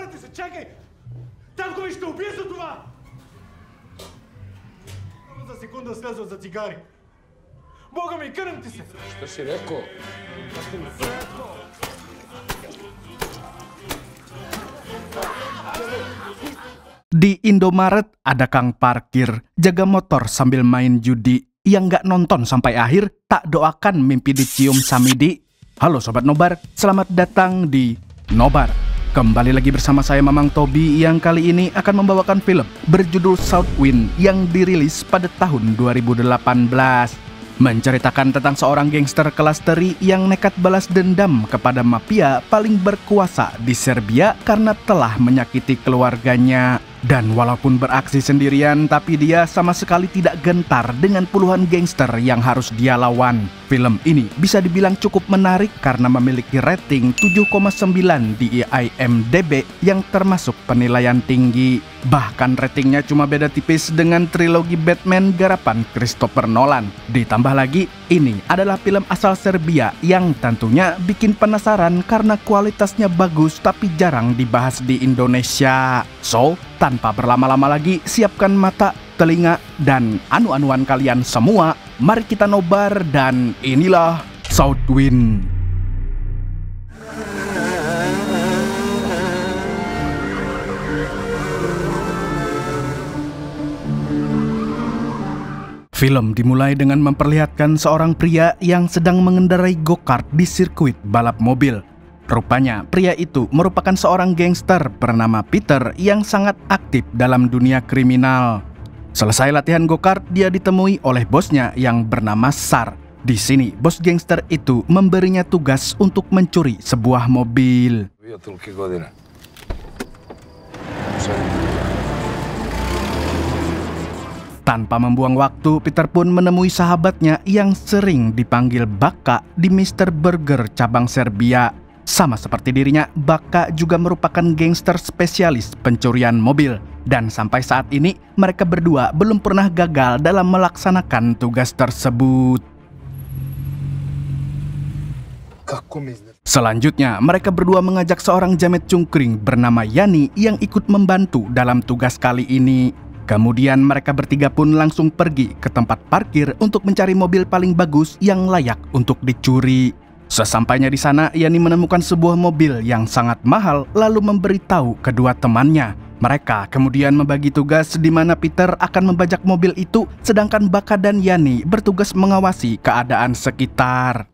карате се, чакай! Татко ми ще убие за това! Само за секунда слязва за цигари. Бога ми, кърнам ти се! Що си реко? Di Indomaret ada kang parkir, jaga motor sambil main judi. Yang nggak nonton sampai akhir, tak doakan mimpi dicium Samidi. Halo Sobat Nobar, selamat datang di Nobar. Kembali lagi bersama saya Mamang Tobi yang kali ini akan membawakan film berjudul Southwind yang dirilis pada tahun 2018. Menceritakan tentang seorang gangster kelas teri yang nekat balas dendam kepada mafia paling berkuasa di Serbia karena telah menyakiti keluarganya. Dan walaupun beraksi sendirian, tapi dia sama sekali tidak gentar dengan puluhan gangster yang harus dia lawan. Film ini bisa dibilang cukup menarik karena memiliki rating 7,9 di IMDb yang termasuk penilaian tinggi. Bahkan ratingnya cuma beda tipis dengan trilogi Batman garapan Christopher Nolan. Ditambah lagi, ini adalah film asal Serbia yang tentunya bikin penasaran karena kualitasnya bagus tapi jarang dibahas di Indonesia. So, tanpa berlama-lama lagi, siapkan mata, telinga, dan anu-anuan kalian semua. Mari kita nobar dan inilah Southwind. Film dimulai dengan memperlihatkan seorang pria yang sedang mengendarai go-kart di sirkuit balap mobil. Rupanya, pria itu merupakan seorang gangster bernama Peter yang sangat aktif dalam dunia kriminal. Selesai latihan go-kart, dia ditemui oleh bosnya yang bernama Sar. Di sini, bos gangster itu memberinya tugas untuk mencuri sebuah mobil. Tanpa membuang waktu, Peter pun menemui sahabatnya yang sering dipanggil Baka di Mr. Burger cabang Serbia. Sama seperti dirinya, Baka juga merupakan gangster spesialis pencurian mobil. Dan sampai saat ini, mereka berdua belum pernah gagal dalam melaksanakan tugas tersebut. Selanjutnya, mereka berdua mengajak seorang jamet cungkring bernama Yani yang ikut membantu dalam tugas kali ini. Kemudian mereka bertiga pun langsung pergi ke tempat parkir untuk mencari mobil paling bagus yang layak untuk dicuri. Sesampainya di sana, Yani menemukan sebuah mobil yang sangat mahal lalu memberitahu kedua temannya. Mereka kemudian membagi tugas di mana Peter akan membajak mobil itu, sedangkan Baka dan Yani bertugas mengawasi keadaan sekitar.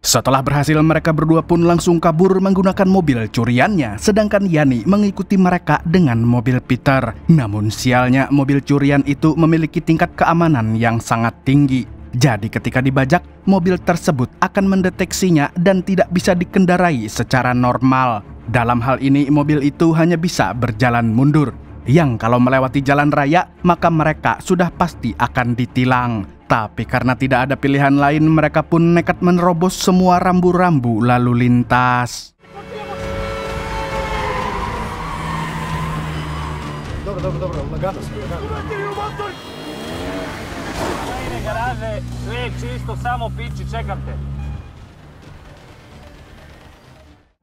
Setelah berhasil, mereka berdua pun langsung kabur menggunakan mobil curiannya, sedangkan Yani mengikuti mereka dengan mobil Peter. Namun sialnya, mobil curian itu memiliki tingkat keamanan yang sangat tinggi. Jadi ketika dibajak, mobil tersebut akan mendeteksinya dan tidak bisa dikendarai secara normal. Dalam hal ini, mobil itu hanya bisa berjalan mundur, yang kalau melewati jalan raya, maka mereka sudah pasti akan ditilang. Tapi karena tidak ada pilihan lain, mereka pun nekat menerobos semua rambu-rambu lalu lintas.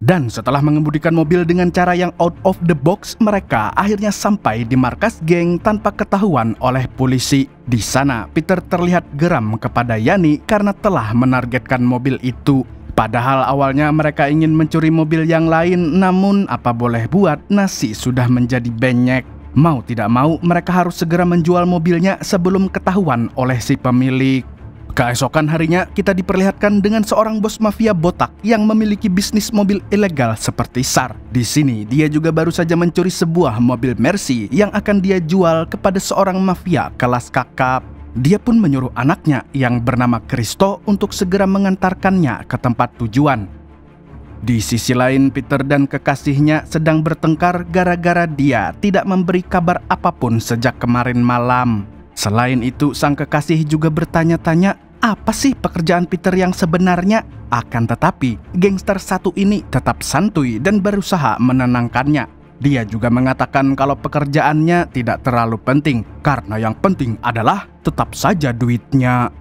Dan setelah mengemudikan mobil dengan cara yang out of the box, mereka akhirnya sampai di markas geng tanpa ketahuan oleh polisi. Di sana, Peter terlihat geram kepada Yani karena telah menargetkan mobil itu. Padahal awalnya mereka ingin mencuri mobil yang lain, namun apa boleh buat, nasi sudah menjadi benyek. Mau tidak mau, mereka harus segera menjual mobilnya sebelum ketahuan oleh si pemilik. Keesokan harinya, kita diperlihatkan dengan seorang bos mafia botak yang memiliki bisnis mobil ilegal seperti Sar. Di sini, dia juga baru saja mencuri sebuah mobil Mercy yang akan dia jual kepada seorang mafia kelas kakap. Dia pun menyuruh anaknya yang bernama Kristo untuk segera mengantarkannya ke tempat tujuan. Di sisi lain, Peter dan kekasihnya sedang bertengkar gara-gara dia tidak memberi kabar apapun sejak kemarin malam. Selain itu, sang kekasih juga bertanya-tanya, apa sih pekerjaan Peter yang sebenarnya? Akan tetapi, gangster satu ini tetap santuy dan berusaha menenangkannya. dia juga mengatakan kalau pekerjaannya tidak terlalu penting, karena yang penting adalah tetap saja duitnya.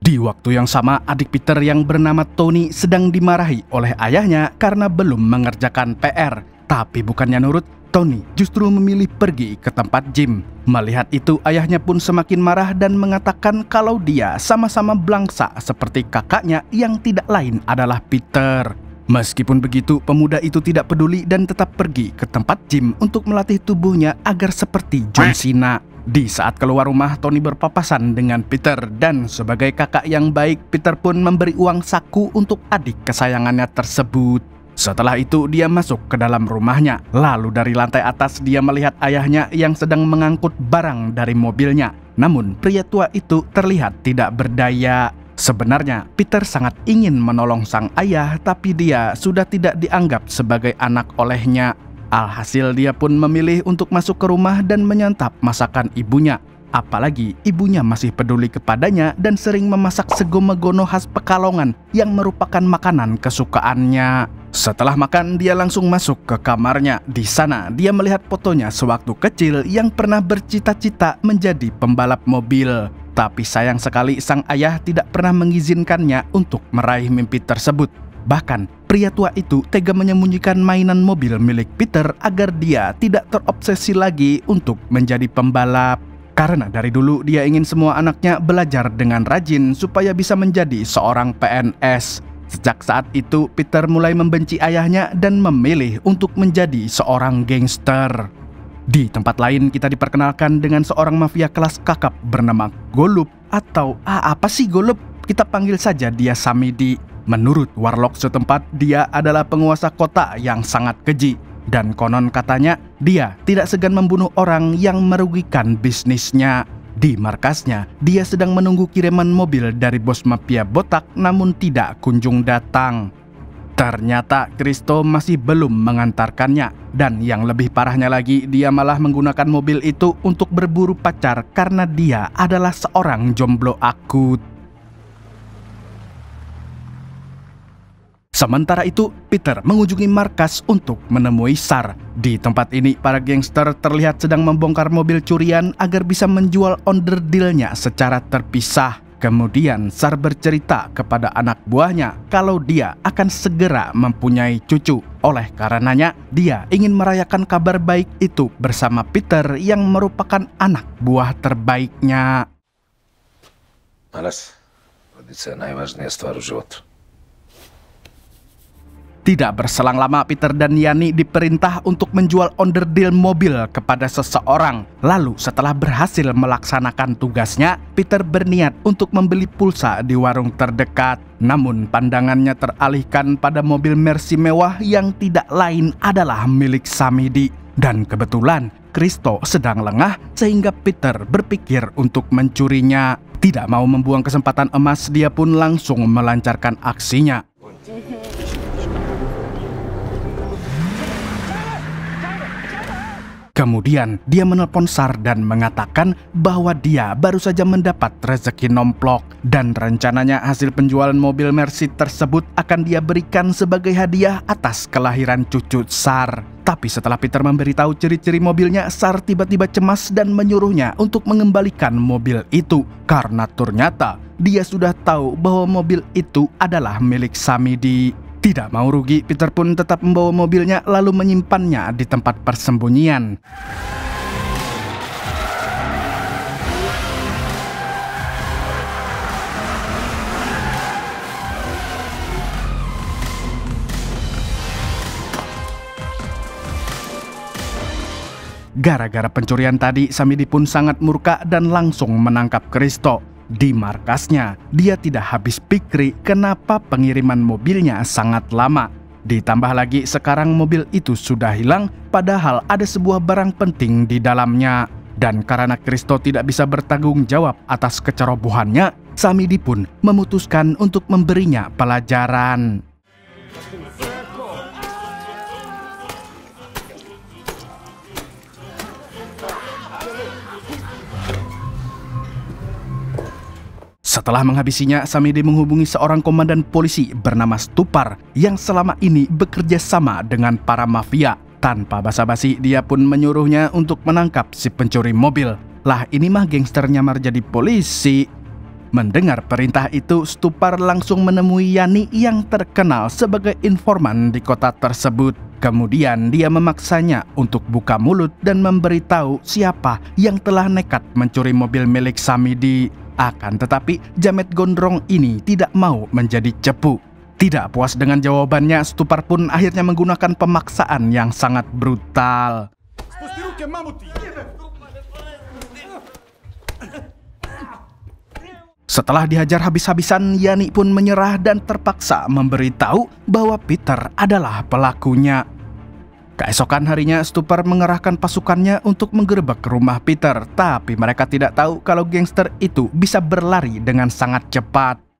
Di waktu yang sama, adik Peter yang bernama Tony sedang dimarahi oleh ayahnya karena belum mengerjakan PR. Tapi bukannya nurut, Tony justru memilih pergi ke tempat gym. Melihat itu, ayahnya pun semakin marah dan mengatakan kalau dia sama-sama belangsa seperti kakaknya yang tidak lain adalah Peter. Meskipun begitu, pemuda itu tidak peduli dan tetap pergi ke tempat gym untuk melatih tubuhnya agar seperti John Cena. Di saat keluar rumah, Tony berpapasan dengan Peter dan sebagai kakak yang baik, Peter pun memberi uang saku untuk adik kesayangannya tersebut. Setelah itu dia masuk ke dalam rumahnya. Lalu dari lantai atas dia melihat ayahnya yang sedang mengangkut barang dari mobilnya. Namun pria tua itu terlihat tidak berdaya. Sebenarnya Peter sangat ingin menolong sang ayah, tapi dia sudah tidak dianggap sebagai anak olehnya. Alhasil dia pun memilih untuk masuk ke rumah dan menyantap masakan ibunya. Apalagi ibunya masih peduli kepadanya dan sering memasak sego megono khas Pekalongan yang merupakan makanan kesukaannya. Setelah makan, dia langsung masuk ke kamarnya. Di sana, dia melihat fotonya sewaktu kecil yang pernah bercita-cita menjadi pembalap mobil. Tapi sayang sekali sang ayah tidak pernah mengizinkannya untuk meraih mimpi tersebut. Bahkan, pria tua itu tega menyembunyikan mainan mobil milik Peter agar dia tidak terobsesi lagi untuk menjadi pembalap. Karena dari dulu dia ingin semua anaknya belajar dengan rajin supaya bisa menjadi seorang PNS. Sejak saat itu, Peter mulai membenci ayahnya dan memilih untuk menjadi seorang gangster. Di tempat lain, kita diperkenalkan dengan seorang mafia kelas kakap bernama Golub atau apa sih Golub? Kita panggil saja dia Samidi. Menurut warlock setempat, dia adalah penguasa kota yang sangat keji. Dan konon katanya, dia tidak segan membunuh orang yang merugikan bisnisnya. Di markasnya, dia sedang menunggu kiriman mobil dari bos mafia botak namun tidak kunjung datang. Ternyata Kristo masih belum mengantarkannya. Dan yang lebih parahnya lagi, dia malah menggunakan mobil itu untuk berburu pacar karena dia adalah seorang jomblo akut. Sementara itu, Peter mengunjungi markas untuk menemui Sar. Di tempat ini, para gangster terlihat sedang membongkar mobil curian agar bisa menjual onderdilnya secara terpisah. Kemudian, Sar bercerita kepada anak buahnya kalau dia akan segera mempunyai cucu. Oleh karenanya, dia ingin merayakan kabar baik itu bersama Peter yang merupakan anak buah terbaiknya. Malas, родиться najważniejsza stvar u životu. Tidak berselang lama, Peter dan Yani diperintah untuk menjual onderdil mobil kepada seseorang. Lalu setelah berhasil melaksanakan tugasnya, Peter berniat untuk membeli pulsa di warung terdekat. Namun pandangannya teralihkan pada mobil Mercy mewah yang tidak lain adalah milik Samidi. Dan kebetulan Kristo sedang lengah sehingga Peter berpikir untuk mencurinya. Tidak mau membuang kesempatan emas, dia pun langsung melancarkan aksinya. Kemudian dia menelpon Sar dan mengatakan bahwa dia baru saja mendapat rezeki nomplok dan rencananya hasil penjualan mobil Mercy tersebut akan dia berikan sebagai hadiah atas kelahiran cucu Sar. Tapi setelah Peter memberitahu ciri-ciri mobilnya, Sar tiba-tiba cemas dan menyuruhnya untuk mengembalikan mobil itu karena ternyata dia sudah tahu bahwa mobil itu adalah milik Samidi. Tidak mau rugi, Peter pun tetap membawa mobilnya lalu menyimpannya di tempat persembunyian. Gara-gara pencurian tadi, Samidi pun sangat murka dan langsung menangkap Kristo. Di markasnya, dia tidak habis pikir kenapa pengiriman mobilnya sangat lama. Ditambah lagi sekarang mobil itu sudah hilang, padahal ada sebuah barang penting di dalamnya. Dan karena Kristo tidak bisa bertanggung jawab atas kecerobohannya, Samidi pun memutuskan untuk memberinya pelajaran. Setelah menghabisinya, Samidi menghubungi seorang komandan polisi bernama Stupar yang selama ini bekerja sama dengan para mafia. Tanpa basa-basi, dia pun menyuruhnya untuk menangkap si pencuri mobil. Lah, ini mah gangster nyamar jadi polisi. Mendengar perintah itu, Stupar langsung menemui Yani yang terkenal sebagai informan di kota tersebut. Kemudian dia memaksanya untuk buka mulut dan memberitahu siapa yang telah nekat mencuri mobil milik Samidi. Akan tetapi Jamet Gondrong ini tidak mau menjadi cepu. Tidak puas dengan jawabannya, Stupar pun akhirnya menggunakan pemaksaan yang sangat brutal. Setelah dihajar habis-habisan, Yani pun menyerah dan terpaksa memberitahu bahwa Peter adalah pelakunya. Keesokan harinya, Stupar mengerahkan pasukannya untuk menggerebek rumah Peter, tapi mereka tidak tahu kalau gangster itu bisa berlari dengan sangat cepat.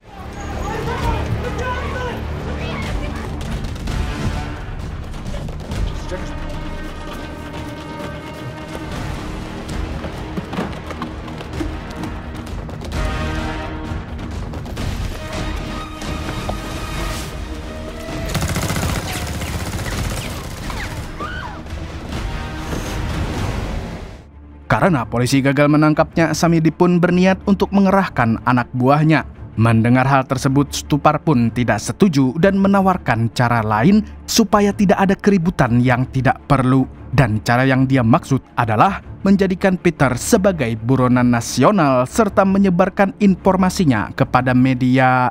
Karena polisi gagal menangkapnya, Samidi pun berniat untuk mengerahkan anak buahnya. Mendengar hal tersebut, Stupar pun tidak setuju dan menawarkan cara lain supaya tidak ada keributan yang tidak perlu. Dan cara yang dia maksud adalah menjadikan Peter sebagai buronan nasional serta menyebarkan informasinya kepada media.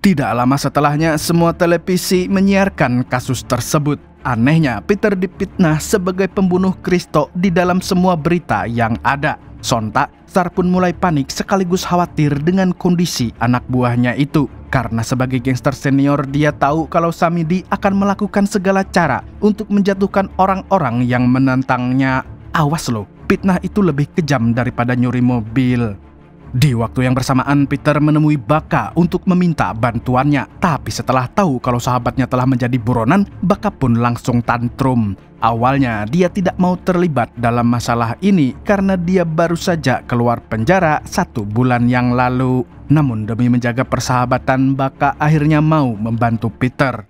Tidak lama setelahnya, semua televisi menyiarkan kasus tersebut. Anehnya, Peter difitnah sebagai pembunuh Kristo di dalam semua berita yang ada. Sontak, Tsar pun mulai panik sekaligus khawatir dengan kondisi anak buahnya itu. Karena sebagai gangster senior, dia tahu kalau Samidi akan melakukan segala cara untuk menjatuhkan orang-orang yang menentangnya. Awas loh, fitnah itu lebih kejam daripada nyuri mobil. Di waktu yang bersamaan, Peter menemui Baka untuk meminta bantuannya. Tapi setelah tahu kalau sahabatnya telah menjadi buronan, Baka pun langsung tantrum. Awalnya dia tidak mau terlibat dalam masalah ini karena dia baru saja keluar penjara 1 bulan yang lalu. Namun demi menjaga persahabatan, Baka akhirnya mau membantu Peter.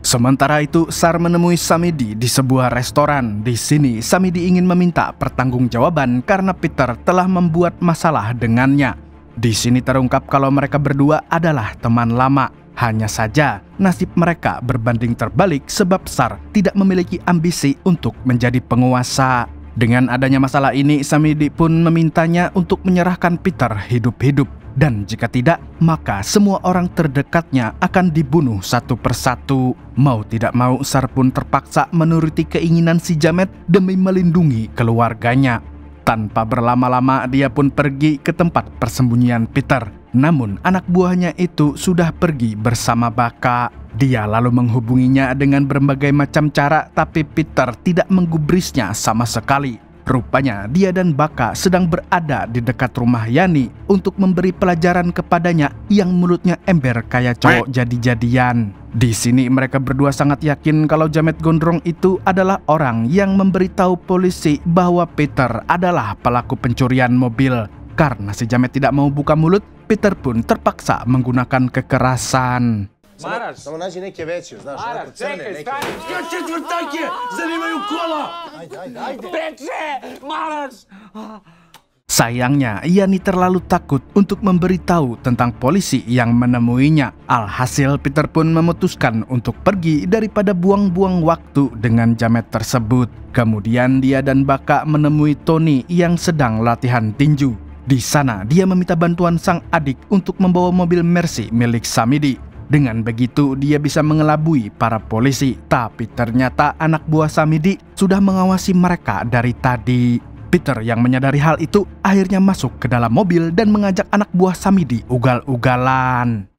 Sementara itu, Tsar menemui Samidi di sebuah restoran. Di sini, Samidi ingin meminta pertanggungjawaban karena Peter telah membuat masalah dengannya. Di sini terungkap kalau mereka berdua adalah teman lama. Hanya saja, nasib mereka berbanding terbalik sebab Tsar tidak memiliki ambisi untuk menjadi penguasa. Dengan adanya masalah ini, Samidi pun memintanya untuk menyerahkan Peter hidup-hidup. Dan jika tidak, maka semua orang terdekatnya akan dibunuh satu persatu. Mau tidak mau, Tsar pun terpaksa menuruti keinginan si Jamet demi melindungi keluarganya. Tanpa berlama-lama, dia pun pergi ke tempat persembunyian Peter. Namun, anak buahnya itu sudah pergi bersama Baka. Dia lalu menghubunginya dengan berbagai macam cara, tapi Peter tidak menggubrisnya sama sekali. Rupanya dia dan Baka sedang berada di dekat rumah Yani untuk memberi pelajaran kepadanya yang mulutnya ember kayak cowok jadi-jadian. Di sini mereka berdua sangat yakin kalau Jamet Gondrong itu adalah orang yang memberitahu polisi bahwa Peter adalah pelaku pencurian mobil. Karena si Jamet tidak mau buka mulut, Peter pun terpaksa menggunakan kekerasan. Maraš, samo nađi neke veće, znaš, Maraš, onako crne čekaj, neke. stani. Ja četvrtake, zanimaju kola. Ajde. Peče, Maraš. Sayangnya, Yani terlalu takut untuk memberitahu tentang polisi yang menemuinya. Alhasil, Peter pun memutuskan untuk pergi daripada buang-buang waktu dengan Jamet tersebut. Kemudian dia dan Baka menemui Tony yang sedang latihan tinju. Di sana, dia meminta bantuan sang adik untuk membawa mobil Mercy milik Samidi. Dengan begitu, dia bisa mengelabui para polisi. Tapi ternyata anak buah Samidi sudah mengawasi mereka dari tadi. Peter yang menyadari hal itu akhirnya masuk ke dalam mobil dan mengajak anak buah Samidi ugal-ugalan.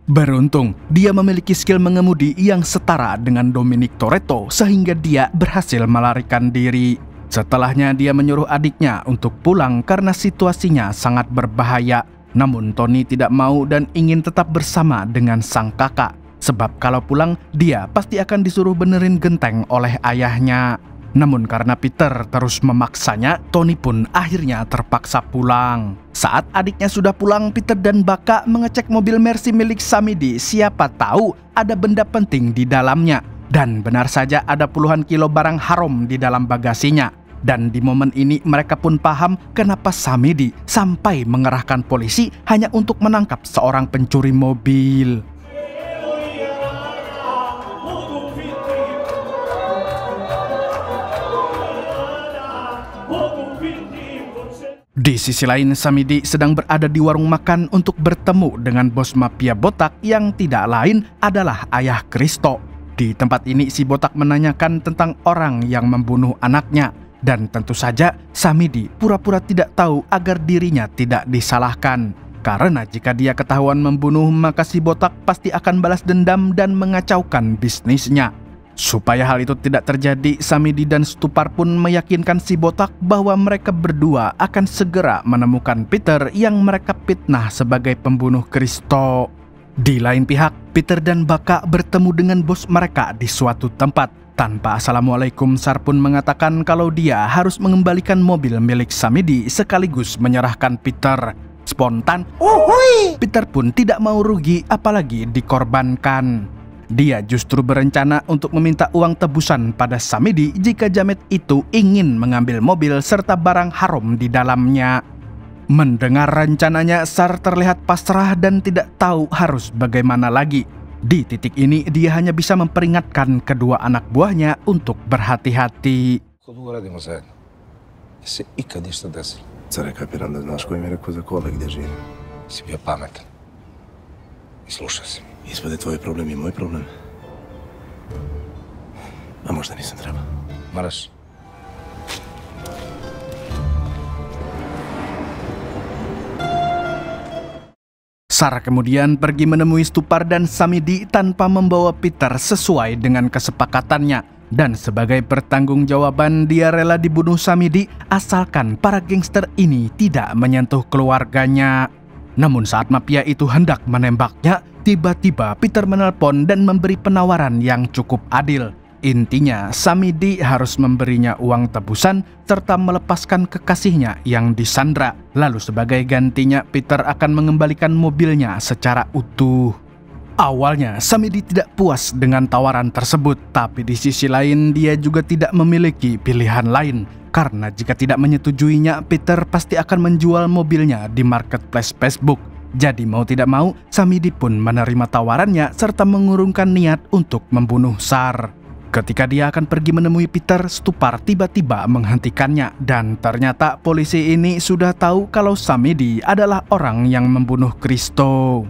Beruntung, dia memiliki skill mengemudi yang setara dengan Dominic Toretto sehingga dia berhasil melarikan diri. Setelahnya dia menyuruh adiknya untuk pulang karena situasinya sangat berbahaya. Namun Tony tidak mau dan ingin tetap bersama dengan sang kakak. Sebab kalau pulang, dia pasti akan disuruh benerin genteng oleh ayahnya. Namun karena Peter terus memaksanya, Tony pun akhirnya terpaksa pulang. Saat adiknya sudah pulang, Peter dan Baka mengecek mobil Mercy milik Samidi. Siapa tahu ada benda penting di dalamnya. Dan benar saja ada puluhan kilo barang haram di dalam bagasinya. Dan di momen ini mereka pun paham kenapa Samidi sampai mengerahkan polisi hanya untuk menangkap seorang pencuri mobil. Di sisi lain, Samidi sedang berada di warung makan untuk bertemu dengan bos mafia botak yang tidak lain adalah ayah Kristo. Di tempat ini si botak menanyakan tentang orang yang membunuh anaknya. Dan tentu saja Samidi pura-pura tidak tahu agar dirinya tidak disalahkan. Karena jika dia ketahuan membunuh, maka si botak pasti akan balas dendam dan mengacaukan bisnisnya. Supaya hal itu tidak terjadi, Samidi dan Stupar pun meyakinkan si botak bahwa mereka berdua akan segera menemukan Peter yang mereka fitnah sebagai pembunuh Kristo. Di lain pihak, Peter dan Baka bertemu dengan bos mereka di suatu tempat. Tanpa assalamualaikum, Sar pun mengatakan kalau dia harus mengembalikan mobil milik Samidi sekaligus menyerahkan Peter. Spontan, Peter pun tidak mau rugi apalagi dikorbankan. Dia justru berencana untuk meminta uang tebusan pada Samidi jika jamet itu ingin mengambil mobil serta barang haram di dalamnya. Mendengar rencananya, Sar terlihat pasrah dan tidak tahu harus bagaimana lagi. Di titik ini, dia hanya bisa memperingatkan kedua anak buahnya untuk berhati-hati. Koliko radimo zajedno? Se ikad ništa desilo? Care, kapiram da znaš koji mi je rekao za kola gdje živim. Si bio pametan. I slušao si. Ispade tvoj problem i moj problem. A možda nisam trebao. Maraš? Sar kemudian pergi menemui Stupar dan Samidi tanpa membawa Peter sesuai dengan kesepakatannya. Dan sebagai pertanggungjawaban, dia rela dibunuh Samidi asalkan para gangster ini tidak menyentuh keluarganya. Namun saat mafia itu hendak menembaknya, tiba-tiba Peter menelpon dan memberi penawaran yang cukup adil. Intinya, Samidi harus memberinya uang tebusan serta melepaskan kekasihnya yang disandra. Lalu sebagai gantinya, Peter akan mengembalikan mobilnya secara utuh. Awalnya, Samidi tidak puas dengan tawaran tersebut, tapi di sisi lain dia juga tidak memiliki pilihan lain. Karena jika tidak menyetujuinya, Peter pasti akan menjual mobilnya di marketplace Facebook. Jadi mau tidak mau, Samidi pun menerima tawarannya serta mengurungkan niat untuk membunuh Sar. Ketika dia akan pergi menemui Peter, Stupar tiba-tiba menghentikannya. Dan ternyata polisi ini sudah tahu kalau Samidi adalah orang yang membunuh Kristo.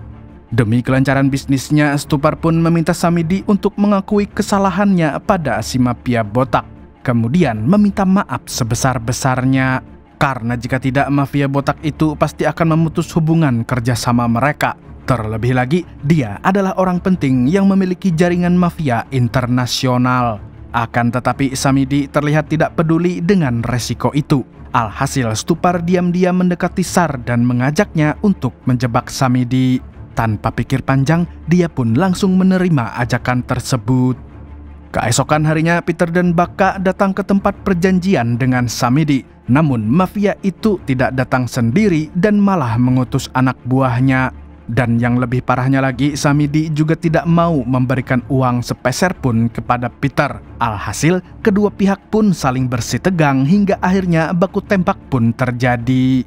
Demi kelancaran bisnisnya, Stupar pun meminta Samidi untuk mengakui kesalahannya pada si mafia botak. Kemudian meminta maaf sebesar-besarnya. Karena jika tidak, mafia botak itu pasti akan memutus hubungan kerjasama mereka. Terlebih lagi, dia adalah orang penting yang memiliki jaringan mafia internasional. Akan tetapi Samidi terlihat tidak peduli dengan resiko itu. Alhasil Stupar diam-diam mendekati Sar dan mengajaknya untuk menjebak Samidi. Tanpa pikir panjang, dia pun langsung menerima ajakan tersebut. Keesokan harinya, Peter dan Baka datang ke tempat perjanjian dengan Samidi. Namun mafia itu tidak datang sendiri dan malah mengutus anak buahnya. Dan yang lebih parahnya lagi, Samidi juga tidak mau memberikan uang sepeser pun kepada Peter. Alhasil, kedua pihak pun saling bersih tegang hingga akhirnya baku tembak pun terjadi.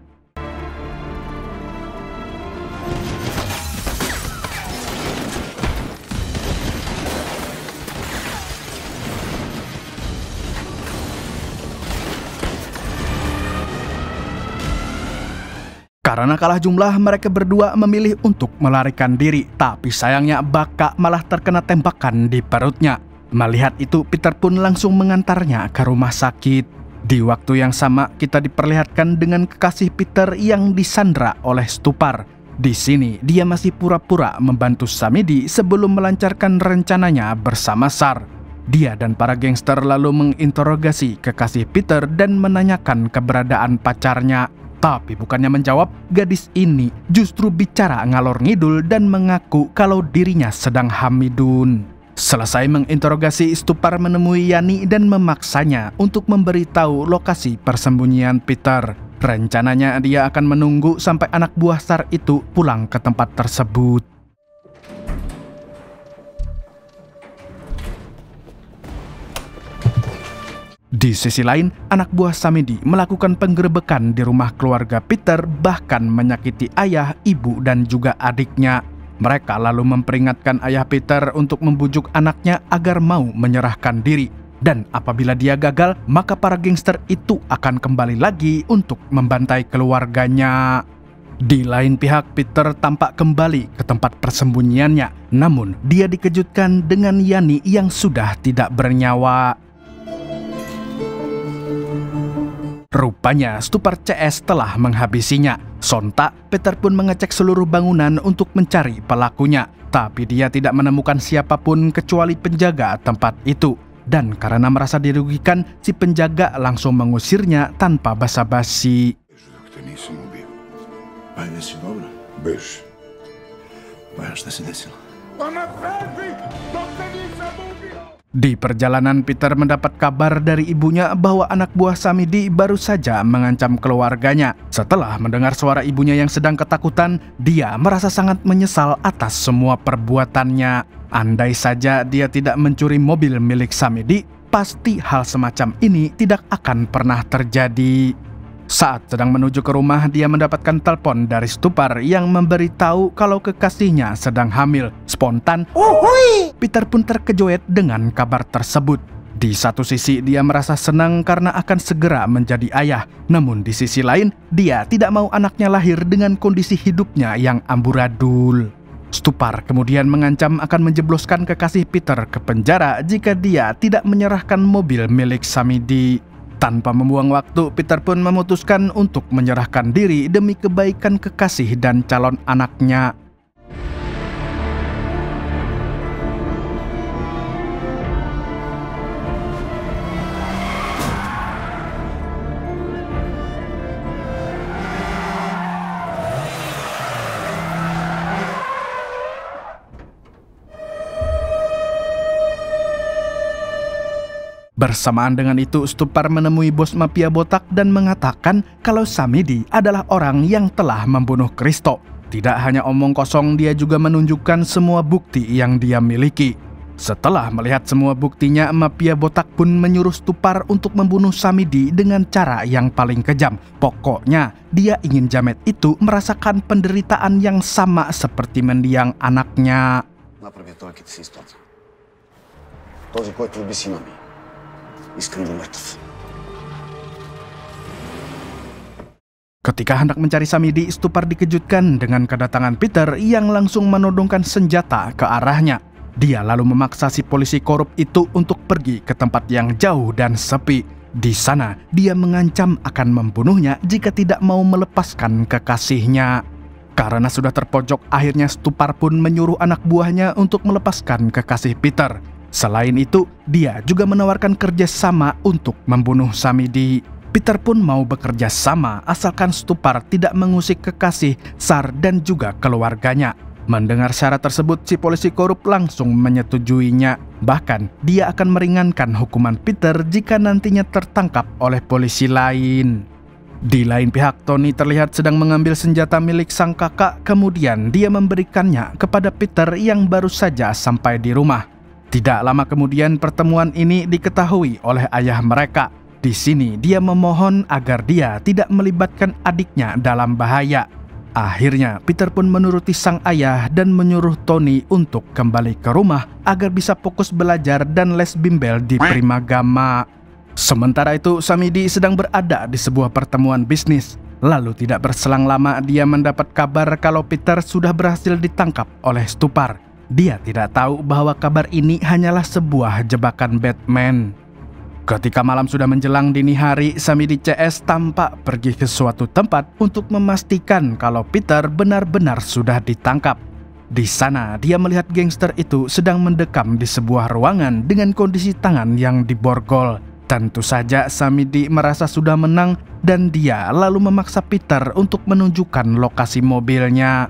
Karena kalah jumlah, mereka berdua memilih untuk melarikan diri. Tapi sayangnya Baka malah terkena tembakan di perutnya. Melihat itu, Peter pun langsung mengantarnya ke rumah sakit. Di waktu yang sama, kita diperlihatkan dengan kekasih Peter yang disandra oleh Stupar. Di sini, dia masih pura-pura membantu Samedi sebelum melancarkan rencananya bersama SAR. Dia dan para gangster lalu menginterogasi kekasih Peter dan menanyakan keberadaan pacarnya. Tapi bukannya menjawab, gadis ini justru bicara ngalor ngidul dan mengaku kalau dirinya sedang hamidun. Selesai menginterogasi, Stupar menemui Yani dan memaksanya untuk memberitahu lokasi persembunyian Peter. Rencananya dia akan menunggu sampai anak buah SAR itu pulang ke tempat tersebut. Di sisi lain, anak buah Samedi melakukan penggerebekan di rumah keluarga Peter, bahkan menyakiti ayah, ibu, dan juga adiknya. Mereka lalu memperingatkan ayah Peter untuk membujuk anaknya agar mau menyerahkan diri. Dan apabila dia gagal, maka para gangster itu akan kembali lagi untuk membantai keluarganya. Di lain pihak, Peter tampak kembali ke tempat persembunyiannya. Namun, dia dikejutkan dengan Yani yang sudah tidak bernyawa. Rupanya Stupar CS telah menghabisinya. Sontak, Peter pun mengecek seluruh bangunan untuk mencari pelakunya. Tapi dia tidak menemukan siapapun kecuali penjaga tempat itu. Dan karena merasa dirugikan, si penjaga langsung mengusirnya tanpa basa-basi. Di perjalanan, Peter mendapat kabar dari ibunya bahwa anak buah Samedi baru saja mengancam keluarganya. Setelah mendengar suara ibunya yang sedang ketakutan, dia merasa sangat menyesal atas semua perbuatannya. Andai saja dia tidak mencuri mobil milik Samedi, pasti hal semacam ini tidak akan pernah terjadi. Saat sedang menuju ke rumah, dia mendapatkan telepon dari Stupar yang memberitahu kalau kekasihnya sedang hamil. Spontan, Peter pun terkejut dengan kabar tersebut. Di satu sisi, dia merasa senang karena akan segera menjadi ayah. Namun di sisi lain, dia tidak mau anaknya lahir dengan kondisi hidupnya yang amburadul. Stupar kemudian mengancam akan menjebloskan kekasih Peter ke penjara jika dia tidak menyerahkan mobil milik Samedi. Tanpa membuang waktu, Peter pun memutuskan untuk menyerahkan diri demi kebaikan kekasih dan calon anaknya. Bersamaan dengan itu, Stupar menemui bos mafia botak dan mengatakan kalau Samedi adalah orang yang telah membunuh Kristo. Tidak hanya omong kosong, dia juga menunjukkan semua bukti yang dia miliki. Setelah melihat semua buktinya, mafia botak pun menyuruh Stupar untuk membunuh Samedi dengan cara yang paling kejam. Pokoknya, dia ingin Jamet itu merasakan penderitaan yang sama seperti mendiang anaknya. Ketika hendak mencari Samedi, Stupar dikejutkan dengan kedatangan Peter yang langsung menodongkan senjata ke arahnya. Dia lalu memaksa si polisi korup itu untuk pergi ke tempat yang jauh dan sepi. Di sana, dia mengancam akan membunuhnya jika tidak mau melepaskan kekasihnya. Karena sudah terpojok, akhirnya Stupar pun menyuruh anak buahnya untuk melepaskan kekasih Peter. Selain itu, dia juga menawarkan kerjasama untuk membunuh Samedi. Peter pun mau bekerja sama asalkan Stupar tidak mengusik kekasih, SAR, dan juga keluarganya. Mendengar syarat tersebut, si polisi korup langsung menyetujuinya. Bahkan, dia akan meringankan hukuman Peter jika nantinya tertangkap oleh polisi lain. Di lain pihak, Tony terlihat sedang mengambil senjata milik sang kakak, kemudian dia memberikannya kepada Peter yang baru saja sampai di rumah. Tidak lama kemudian, pertemuan ini diketahui oleh ayah mereka. Di sini, dia memohon agar dia tidak melibatkan adiknya dalam bahaya. Akhirnya, Peter pun menuruti sang ayah dan menyuruh Tony untuk kembali ke rumah agar bisa fokus belajar dan les bimbel di Primagama. Sementara itu, Samedi sedang berada di sebuah pertemuan bisnis. Lalu tidak berselang lama, dia mendapat kabar kalau Peter sudah berhasil ditangkap oleh Stupar. Dia tidak tahu bahwa kabar ini hanyalah sebuah jebakan Batman. Ketika malam sudah menjelang dini hari, Samidi CS tampak pergi ke suatu tempat untuk memastikan kalau Peter benar-benar sudah ditangkap. Di sana, dia melihat gangster itu sedang mendekam di sebuah ruangan dengan kondisi tangan yang diborgol. Tentu saja Samidi merasa sudah menang dan dia lalu memaksa Peter untuk menunjukkan lokasi mobilnya.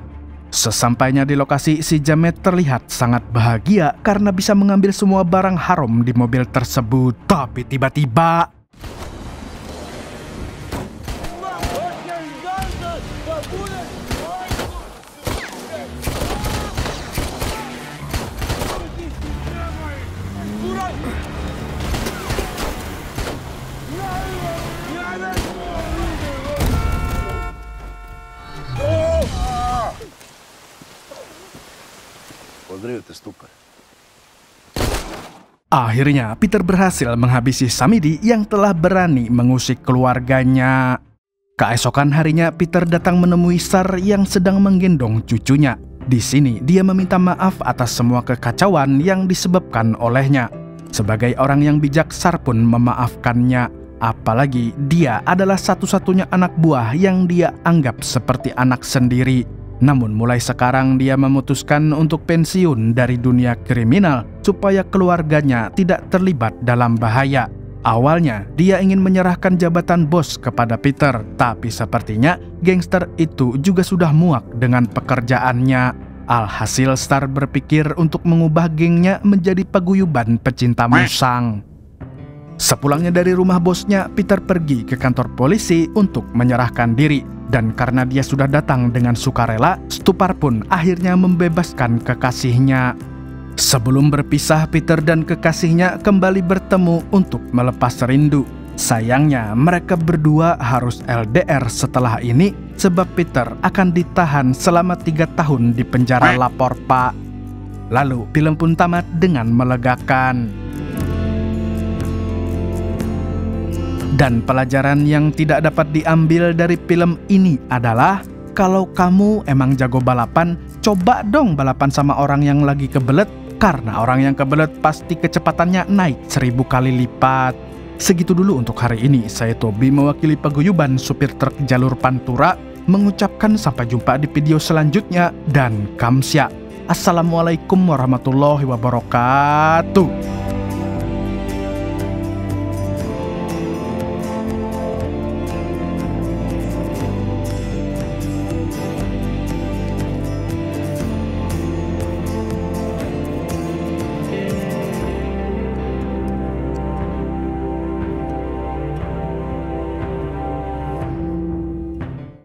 Sesampainya di lokasi, si Jamet terlihat sangat bahagia karena bisa mengambil semua barang haram di mobil tersebut. Tapi tiba-tiba akhirnya Peter berhasil menghabisi Samidi yang telah berani mengusik keluarganya. Keesokan harinya Peter datang menemui Sar yang sedang menggendong cucunya. Di sini dia meminta maaf atas semua kekacauan yang disebabkan olehnya. Sebagai orang yang bijak, Sar pun memaafkannya. Apalagi dia adalah satu-satunya anak buah yang dia anggap seperti anak sendiri. Namun mulai sekarang dia memutuskan untuk pensiun dari dunia kriminal supaya keluarganya tidak terlibat dalam bahaya. Awalnya dia ingin menyerahkan jabatan bos kepada Peter, tapi sepertinya gangster itu juga sudah muak dengan pekerjaannya. Alhasil Star berpikir untuk mengubah gengnya menjadi paguyuban pecinta musang. Sepulangnya dari rumah bosnya, Peter pergi ke kantor polisi untuk menyerahkan diri. Dan karena dia sudah datang dengan sukarela, Stupar pun akhirnya membebaskan kekasihnya. Sebelum berpisah, Peter dan kekasihnya kembali bertemu untuk melepas rindu. Sayangnya, mereka berdua harus LDR setelah ini sebab Peter akan ditahan selama 3 tahun di penjara lapor Pak. Lalu, film pun tamat dengan melegakan. Dan pelajaran yang tidak dapat diambil dari film ini adalah kalau kamu emang jago balapan, coba dong balapan sama orang yang lagi kebelet, karena orang yang kebelet pasti kecepatannya naik 1000 kali lipat. Segitu dulu untuk hari ini. Saya Tobi mewakili paguyuban supir truk jalur Pantura mengucapkan sampai jumpa di video selanjutnya dan kamsya. Assalamualaikum warahmatullahi wabarakatuh.